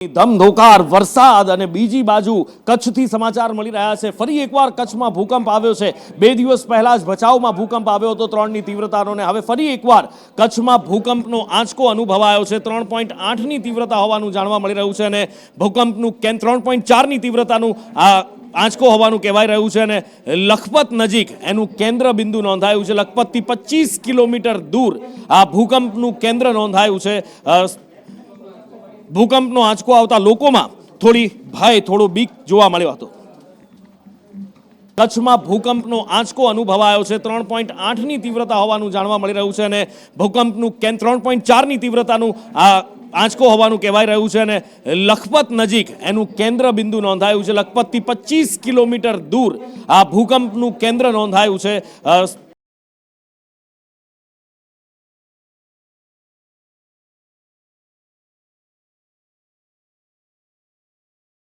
ધમધોકાર વરસાદ અને બીજી બાજુ કચ્છથી સમાચાર મળી રહ્યા છે। ફરી એકવાર કચ્છમાં ભૂકંપ આવ્યો છે। 2 દિવસ પહેલા જ ભચાઉમાં ભૂકંપ આવ્યો હતો 3ની તીવ્રતાનો ને હવે ફરી એકવાર કચ્છમાં ભૂકંપનો આંચકો અનુભવાયો છે। 3.8ની તીવ્રતા હોવાનું જાણવા મળી રહ્યું છે અને ભૂકંપનું કેન્દ્ર 3.4ની તીવ્રતાનું આંચકો હોવાનું કહેવાય રહ્યું છે અને લખપત નજીક એનું કેન્દ્ર બિંદુ નોંધાયું છે। લખપતથી 25 કિલોમીટર દૂર આ ભૂકંપનું કેન્દ્ર નોંધાયું છે। ભૂકંપનો આંચકો આવતા લોકોમાં થોડી ભય થોડો બીક જોવા મળ્યો હતો। કચ્છમાં ભૂકંપનો આંચકો અનુભવાયો છે। 3.8ની તીવ્રતા હોવાનું જાણવા મળી રહ્યું છે અને ભૂકંપનું કેન્દ્ર 3.4ની તીવ્રતાનું આંચકો હોવાનું કહેવાય રહ્યું છે અને લખપત નજીક એનું કેન્દ્ર બિંદુ નોંધાયું છે। લખપતથી 25 કિલોમીટર દૂર આ ભૂકંપનું કેન્દ્ર નોંધાયું છે।